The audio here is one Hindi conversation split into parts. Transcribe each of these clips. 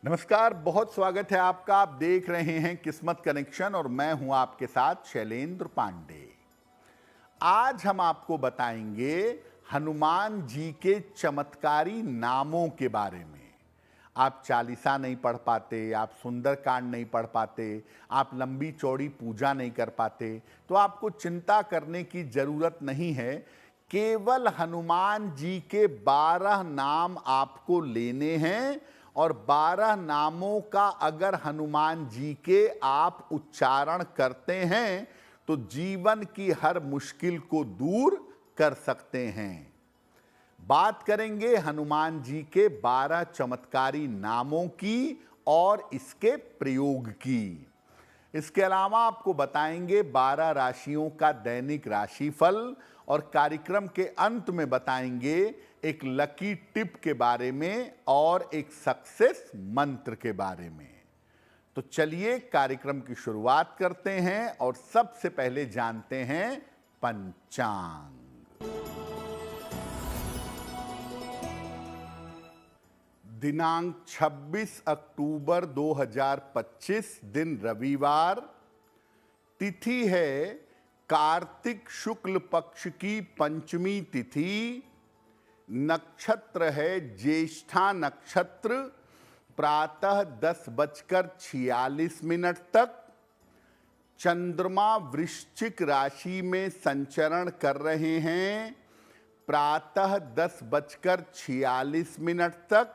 नमस्कार, बहुत स्वागत है आपका। आप देख रहे हैं किस्मत कनेक्शन और मैं हूं आपके साथ शैलेंद्र पांडे। आज हम आपको बताएंगे हनुमान जी के चमत्कारी नामों के बारे में। आप चालीसा नहीं पढ़ पाते, आप सुंदरकांड नहीं पढ़ पाते, आप लंबी चौड़ी पूजा नहीं कर पाते, तो आपको चिंता करने की जरूरत नहीं है। केवल हनुमान जी के 12 नाम आपको लेने हैं और 12 नामों का अगर हनुमान जी के आप उच्चारण करते हैं तो जीवन की हर मुश्किल को दूर कर सकते हैं। बात करेंगे हनुमान जी के 12 चमत्कारी नामों की और इसके प्रयोग की। इसके अलावा आपको बताएंगे 12 राशियों का दैनिक राशिफल और कार्यक्रम के अंत में बताएंगे एक लकी टिप के बारे में और एक सक्सेस मंत्र के बारे में। तो चलिए कार्यक्रम की शुरुआत करते हैं और सबसे पहले जानते हैं पंचांग। दिनांक 26 अक्टूबर 2025, दिन रविवार। तिथि है कार्तिक शुक्ल पक्ष की पंचमी तिथि। नक्षत्र है ज्येष्ठा नक्षत्र। प्रातः 10:46 तक। चंद्रमा वृश्चिक राशि में संचरण कर रहे हैं। प्रातः 10:46 तक।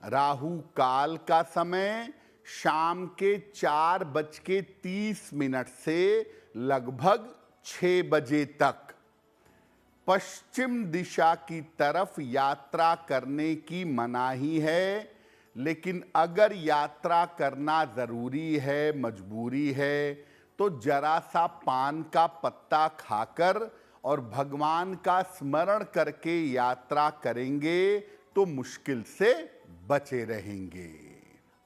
राहु काल का समय शाम के 4:30 से लगभग 6 बजे तक। पश्चिम दिशा की तरफ यात्रा करने की मनाही है, लेकिन अगर यात्रा करना जरूरी है, मजबूरी है, तो जरा सा पान का पत्ता खाकर और भगवान का स्मरण करके यात्रा करेंगे तो मुश्किल से बचे रहेंगे।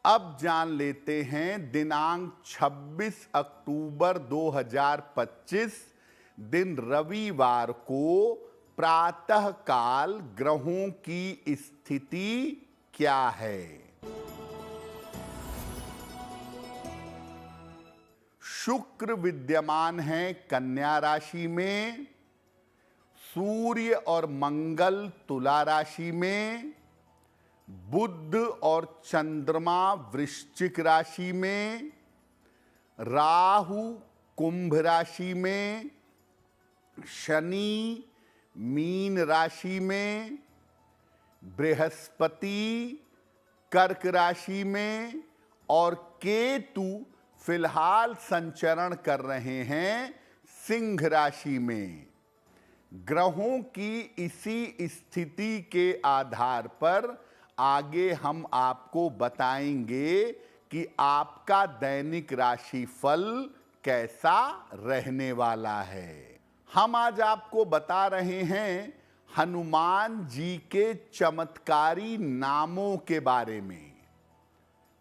अब जान लेते हैं दिनांक 26 अक्टूबर 2025, दिन रविवार को प्रातः काल ग्रहों की स्थिति क्या है। शुक्र विद्यमान है कन्या राशि में। सूर्य और मंगल तुला राशि में। बुध और चंद्रमा वृश्चिक राशि में। राहु कुंभ राशि में। शनि मीन राशि में। बृहस्पति कर्क राशि में और केतु फिलहाल संचरण कर रहे हैं सिंह राशि में। ग्रहों की इसी स्थिति के आधार पर आगे हम आपको बताएंगे कि आपका दैनिक राशिफल कैसा रहने वाला है। हम आज आपको बता रहे हैं हनुमान जी के चमत्कारी नामों के बारे में।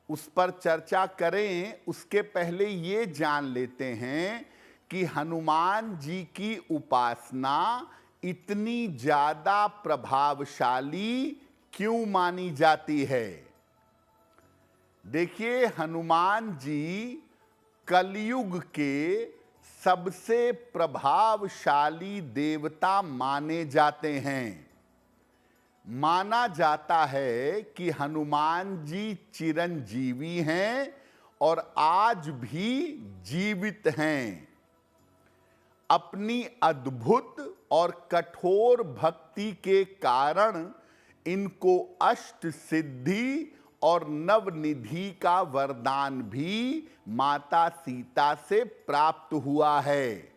उस पर चर्चा करें उसके पहले ये जान लेते हैं कि हनुमान जी की उपासना इतनी ज्यादा प्रभावशाली क्यों मानी जाती है। देखिए, हनुमान जी कलयुग के सबसे प्रभावशाली देवता माने जाते हैं। माना जाता है कि हनुमान जी चिरंजीवी हैं और आज भी जीवित हैं। अपनी अद्भुत और कठोर भक्ति के कारण इनको अष्ट सिद्धि और नवनिधि का वरदान भी माता सीता से प्राप्त हुआ है।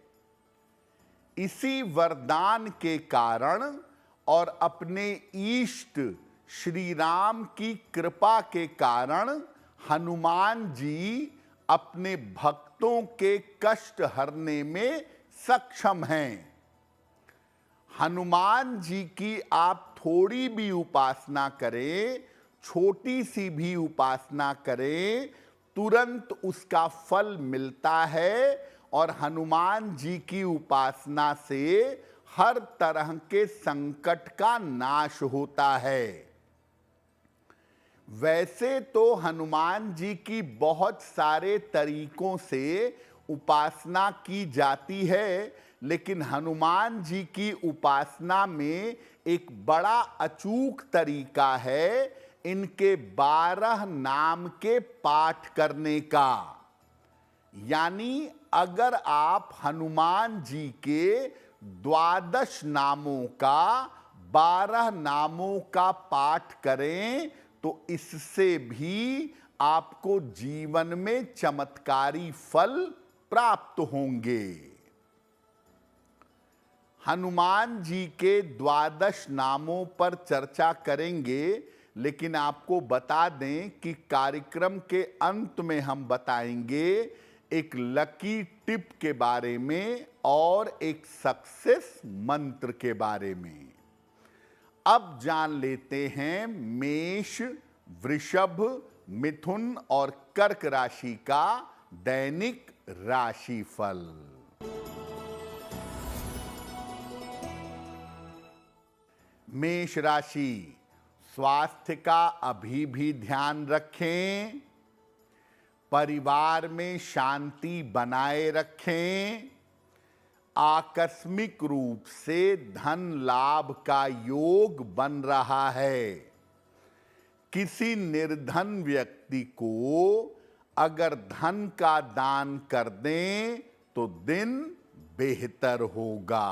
इसी वरदान के कारण और अपने इष्ट श्री राम की कृपा के कारण हनुमान जी अपने भक्तों के कष्ट हरने में सक्षम हैं। हनुमान जी की आप थोड़ी भी उपासना करें, छोटी सी भी उपासना करें, तुरंत उसका फल मिलता है और हनुमान जी की उपासना से हर तरह के संकट का नाश होता है। वैसे तो हनुमान जी की बहुत सारे तरीकों से उपासना की जाती है, लेकिन हनुमान जी की उपासना में एक बड़ा अचूक तरीका है इनके 12 नाम के पाठ करने का। यानी अगर आप हनुमान जी के 12 नामों का 12 नामों का पाठ करें तो इससे भी आपको जीवन में चमत्कारी फल प्राप्त होंगे। हनुमान जी के 12 नामों पर चर्चा करेंगे, लेकिन आपको बता दें कि कार्यक्रम के अंत में हम बताएंगे एक लकी टिप के बारे में और एक सक्सेस मंत्र के बारे में। अब जान लेते हैं मेष, वृषभ, मिथुन और कर्क राशि का दैनिक राशिफल। मेष राशि, स्वास्थ्य का अभी भी ध्यान रखें, परिवार में शांति बनाए रखें, आकस्मिक रूप से धन लाभ का योग बन रहा है। किसी निर्धन व्यक्ति को अगर धन का दान कर दें तो दिन बेहतर होगा।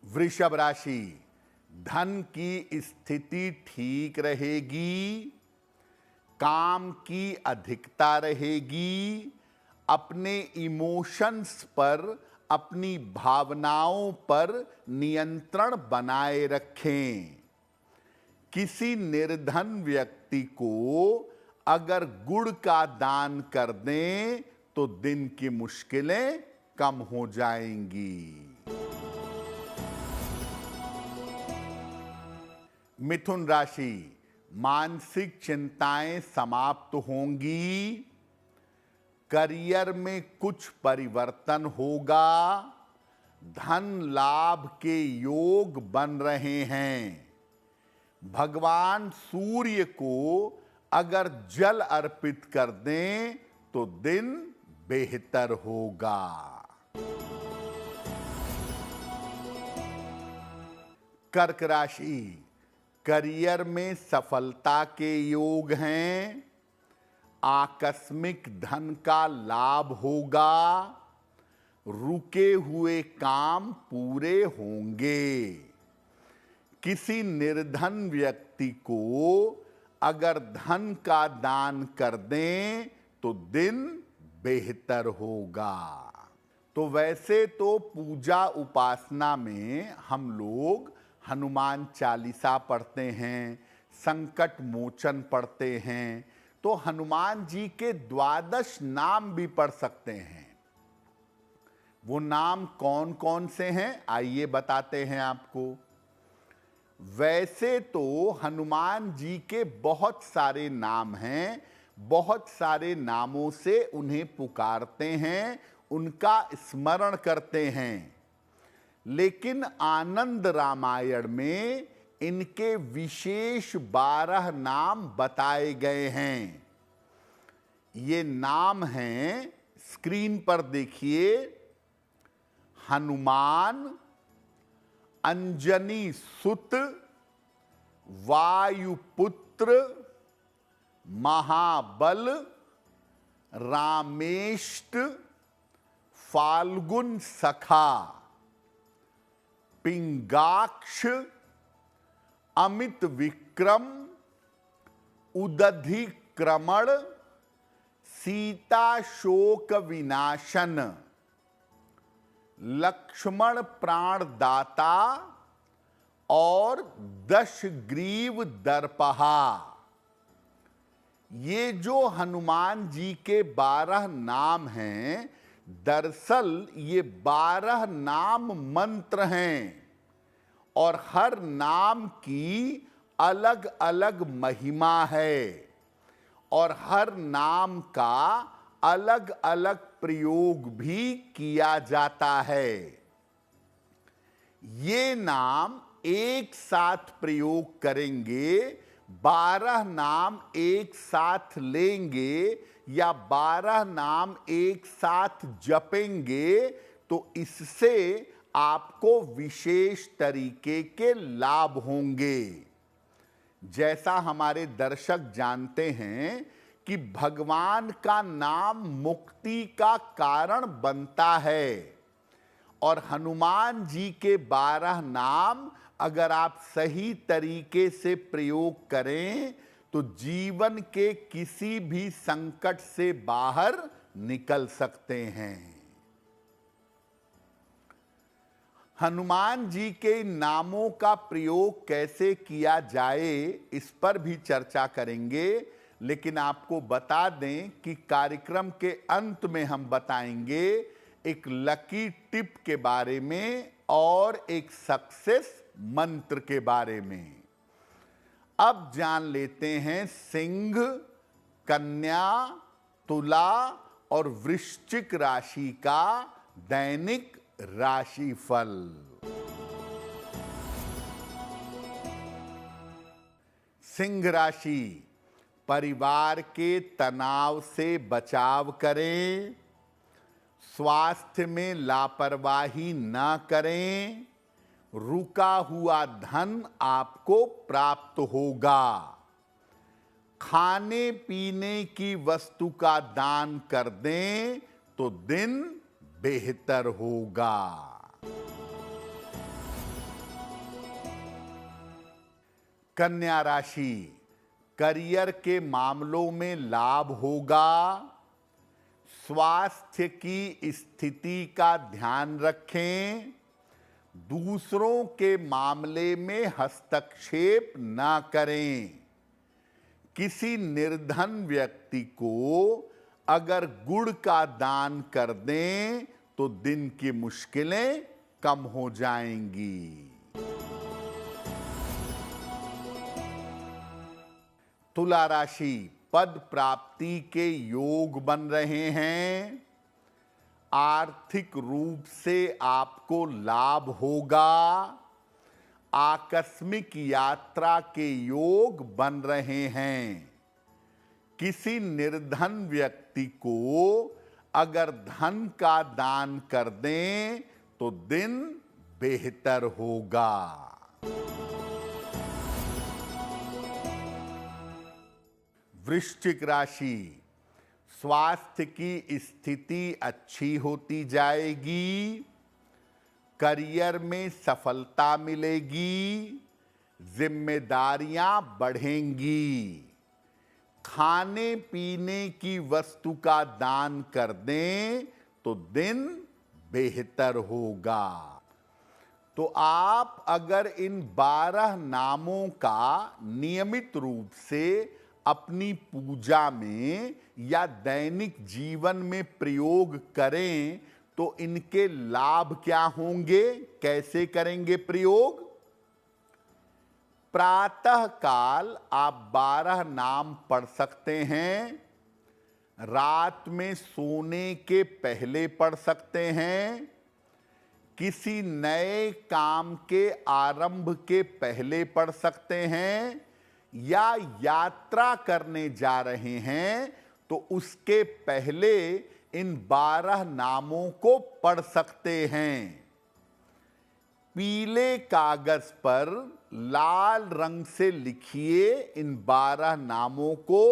वृषभ राशि, धन की स्थिति ठीक रहेगी, काम की अधिकता रहेगी, अपने इमोशंस पर, अपनी भावनाओं पर नियंत्रण बनाए रखें। किसी निर्धन व्यक्ति को अगर गुड़ का दान कर दें तो दिन की मुश्किलें कम हो जाएंगी। मिथुन राशि, मानसिक चिंताएं समाप्त होंगी, करियर में कुछ परिवर्तन होगा, धन लाभ के योग बन रहे हैं। भगवान सूर्य को अगर जल अर्पित कर दें तो दिन बेहतर होगा। कर्क राशि, करियर में सफलता के योग हैं, आकस्मिक धन का लाभ होगा, रुके हुए काम पूरे होंगे। किसी निर्धन व्यक्ति को अगर धन का दान कर दें तो दिन बेहतर होगा। तो वैसे तो पूजा उपासना में हम लोग हनुमान चालीसा पढ़ते हैं, संकट मोचन पढ़ते हैं, तो हनुमान जी के 12 नाम भी पढ़ सकते हैं। वो नाम कौन कौन से हैं आइए बताते हैं आपको। वैसे तो हनुमान जी के बहुत सारे नाम हैं, बहुत सारे नामों से उन्हें पुकारते हैं, उनका स्मरण करते हैं, लेकिन आनंद रामायण में इनके विशेष 12 नाम बताए गए हैं। ये नाम हैं, स्क्रीन पर देखिए, हनुमान, अंजनी सुत, वायुपुत्र, महाबल, रामेष्ट, फाल्गुन सखा, पिंगाक्ष, अमित विक्रम, उदधिक्रमण, सीता शोक विनाशन, लक्ष्मण प्राणदाता और 10 ग्रीव दर्पहा। ये जो हनुमान जी के 12 नाम हैं, दरअसल ये 12 नाम मंत्र हैं और हर नाम की अलग अलग महिमा है और हर नाम का अलग अलग प्रयोग भी किया जाता है। ये नाम एक साथ प्रयोग करेंगे, 12 नाम एक साथ लेंगे या 12 नाम एक साथ जपेंगे तो इससे आपको विशेष तरीके के लाभ होंगे। जैसा हमारे दर्शक जानते हैं कि भगवान का नाम मुक्ति का कारण बनता है और हनुमान जी के 12 नाम अगर आप सही तरीके से प्रयोग करें तो जीवन के किसी भी संकट से बाहर निकल सकते हैं। हनुमान जी के नामों का प्रयोग कैसे किया जाए इस पर भी चर्चा करेंगे, लेकिन आपको बता दें कि कार्यक्रम के अंत में हम बताएंगे एक लकी टिप के बारे में और एक सक्सेस मंत्र के बारे में। अब जान लेते हैं सिंह, कन्या, तुला और वृश्चिक राशि का दैनिक राशिफल। सिंह राशि, परिवार के तनाव से बचाव करें, स्वास्थ्य में लापरवाही न करें, रुका हुआ धन आपको प्राप्त होगा। खाने पीने की वस्तु का दान कर दें तो दिन बेहतर होगा। कन्या राशि, करियर के मामलों में लाभ होगा, स्वास्थ्य की स्थिति का ध्यान रखें, दूसरों के मामले में हस्तक्षेप न करें। किसी निर्धन व्यक्ति को अगर गुड़ का दान कर दें तो दिन की मुश्किलें कम हो जाएंगी। तुला राशि, पद प्राप्ति के योग बन रहे हैं, आर्थिक रूप से आपको लाभ होगा, आकस्मिक यात्रा के योग बन रहे हैं। किसी निर्धन व्यक्ति को अगर धन का दान कर दें तो दिन बेहतर होगा। वृश्चिक राशि, स्वास्थ्य की स्थिति अच्छी होती जाएगी, करियर में सफलता मिलेगी, जिम्मेदारियां बढ़ेंगी। खाने पीने की वस्तु का दान कर दें तो दिन बेहतर होगा। तो आप अगर इन 12 नामों का नियमित रूप से अपनी पूजा में या दैनिक जीवन में प्रयोग करें तो इनके लाभ क्या होंगे, कैसे करेंगे प्रयोग? प्रातः काल आप 12 नाम पढ़ सकते हैं, रात में सोने के पहले पढ़ सकते हैं, किसी नए काम के आरंभ के पहले पढ़ सकते हैं, या यात्रा करने जा रहे हैं तो उसके पहले इन 12 नामों को पढ़ सकते हैं। पीले कागज पर लाल रंग से लिखिए इन 12 नामों को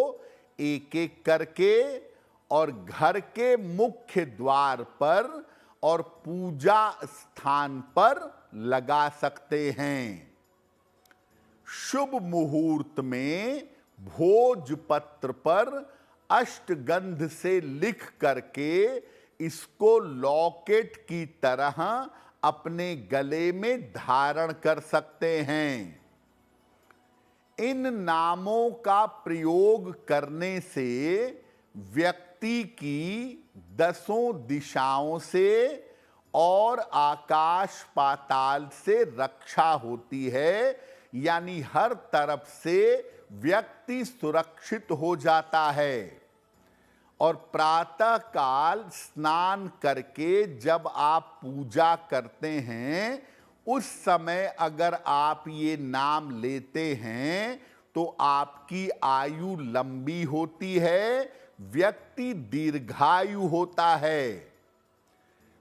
एक एक करके और घर के मुख्य द्वार पर और पूजा स्थान पर लगा सकते हैं। शुभ मुहूर्त में भोजपत्र पर अष्टगंध से लिख करके इसको लॉकेट की तरह अपने गले में धारण कर सकते हैं। इन नामों का प्रयोग करने से व्यक्ति की 10 दिशाओं से और आकाश पाताल से रक्षा होती है, यानी हर तरफ से व्यक्ति सुरक्षित हो जाता है। और प्रातः काल स्नान करके जब आप पूजा करते हैं उस समय अगर आप ये नाम लेते हैं तो आपकी आयु लंबी होती है, व्यक्ति दीर्घायु होता है।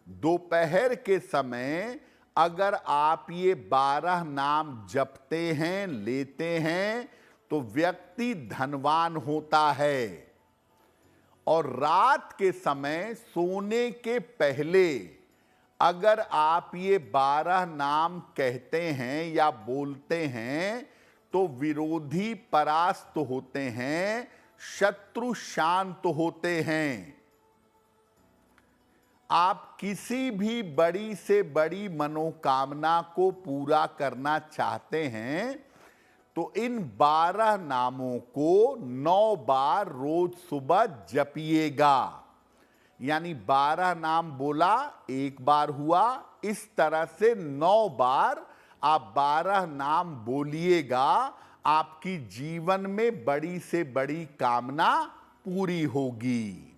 दोपहर के समय अगर आप ये 12 नाम जपते हैं, लेते हैं, तो व्यक्ति धनवान होता है। और रात के समय सोने के पहले अगर आप ये 12 नाम कहते हैं या बोलते हैं तो विरोधी परास्त होते हैं, शत्रु शांत होते हैं। आप किसी भी बड़ी से बड़ी मनोकामना को पूरा करना चाहते हैं तो इन 12 नामों को 9 बार रोज सुबह जपिएगा। यानी 12 नाम बोला, एक बार हुआ, इस तरह से 9 बार आप 12 नाम बोलिएगा। आपकी जीवन में बड़ी से बड़ी कामना पूरी होगी।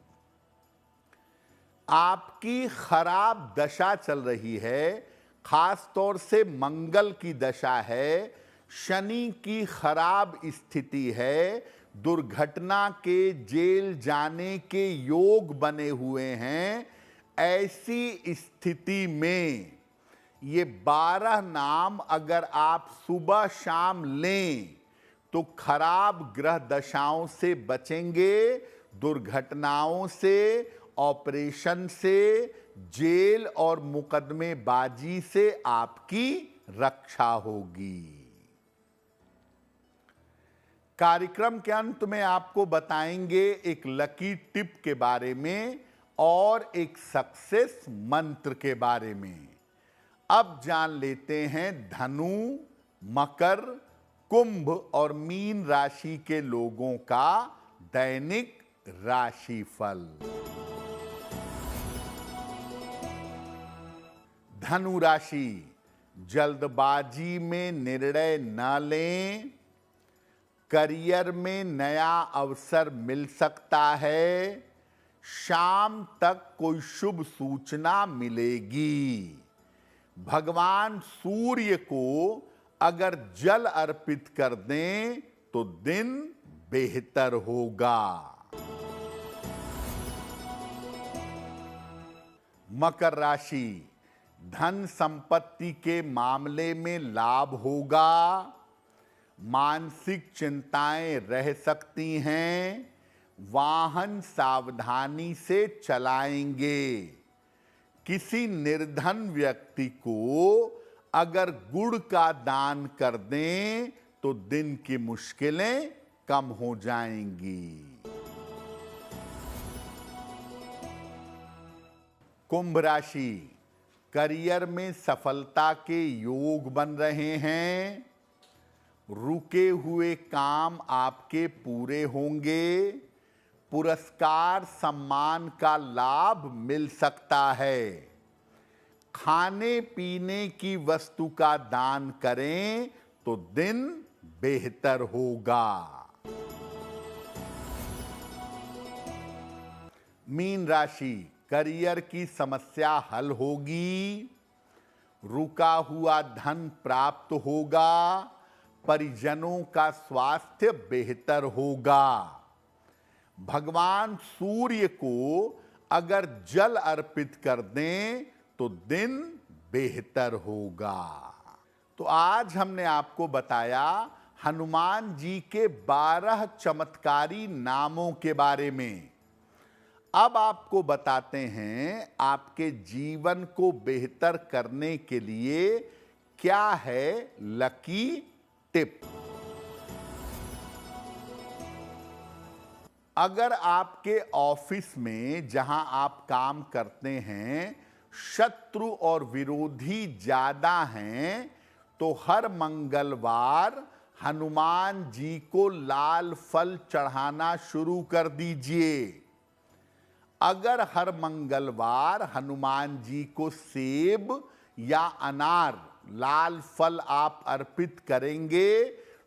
आपकी खराब दशा चल रही है, खास तौर से मंगल की दशा है, शनि की खराब स्थिति है, दुर्घटना के जेल जाने के योग बने हुए हैं। ऐसी स्थिति में ये 12 नाम अगर आप सुबह शाम लें तो खराब ग्रह दशाओं से बचेंगे, दुर्घटनाओं से, ऑपरेशन से, जेल और मुकदमेबाजी से आपकी रक्षा होगी। कार्यक्रम के अंत में आपको बताएंगे एक लकी टिप के बारे में और एक सक्सेस मंत्र के बारे में। अब जान लेते हैं धनु, मकर, कुंभ और मीन राशि के लोगों का दैनिक राशिफल। धनु राशि, जल्दबाजी में निर्णय न लें। करियर में नया अवसर मिल सकता है। शाम तक कोई शुभ सूचना मिलेगी। भगवान सूर्य को अगर जल अर्पित कर दें तो दिन बेहतर होगा। मकर राशि, धन संपत्ति के मामले में लाभ होगा। मानसिक चिंताएं रह सकती हैं। वाहन सावधानी से चलाएंगे। किसी निर्धन व्यक्ति को अगर गुड़ का दान कर दें तो दिन की मुश्किलें कम हो जाएंगी। कुंभ राशि, करियर में सफलता के योग बन रहे हैं। रुके हुए काम आपके पूरे होंगे। पुरस्कार सम्मान का लाभ मिल सकता है। खाने पीने की वस्तु का दान करें तो दिन बेहतर होगा। मीन राशि, करियर की समस्या हल होगी। रुका हुआ धन प्राप्त होगा। परिजनों का स्वास्थ्य बेहतर होगा। भगवान सूर्य को अगर जल अर्पित कर दें तो दिन बेहतर होगा। तो आज हमने आपको बताया हनुमान जी के 12 चमत्कारी नामों के बारे में। अब आपको बताते हैं आपके जीवन को बेहतर करने के लिए क्या है लकी टिप। अगर आपके ऑफिस में जहां आप काम करते हैं शत्रु और विरोधी ज्यादा हैं तो हर मंगलवार हनुमान जी को लाल फल चढ़ाना शुरू कर दीजिए। अगर हर मंगलवार हनुमान जी को सेब या अनार लाल फल आप अर्पित करेंगे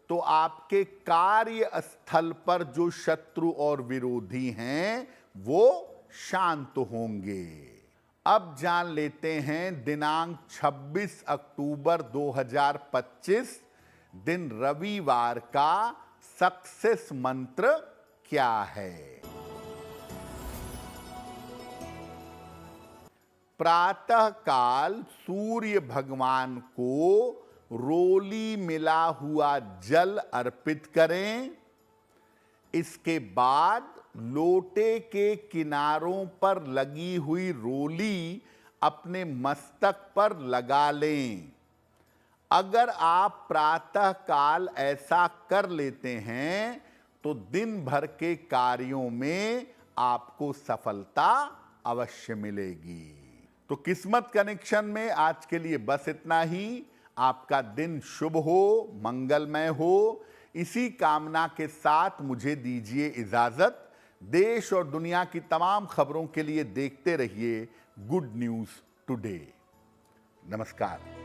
तो आपके कार्य स्थल पर जो शत्रु और विरोधी हैं वो शांत होंगे। अब जान लेते हैं दिनांक 26 अक्टूबर 2025 दिन रविवार का सक्सेस मंत्र क्या है। प्रातः काल सूर्य भगवान को रोली मिला हुआ जल अर्पित करें। इसके बाद लोटे के किनारों पर लगी हुई रोली अपने मस्तक पर लगा लें। अगर आप प्रातः काल ऐसा कर लेते हैं तो दिन भर के कार्यों में आपको सफलता अवश्य मिलेगी। तो किस्मत कनेक्शन में आज के लिए बस इतना ही। आपका दिन शुभ हो, मंगलमय हो, इसी कामना के साथ मुझे दीजिए इजाजत। देश और दुनिया की तमाम खबरों के लिए देखते रहिए गुड न्यूज टुडे। नमस्कार।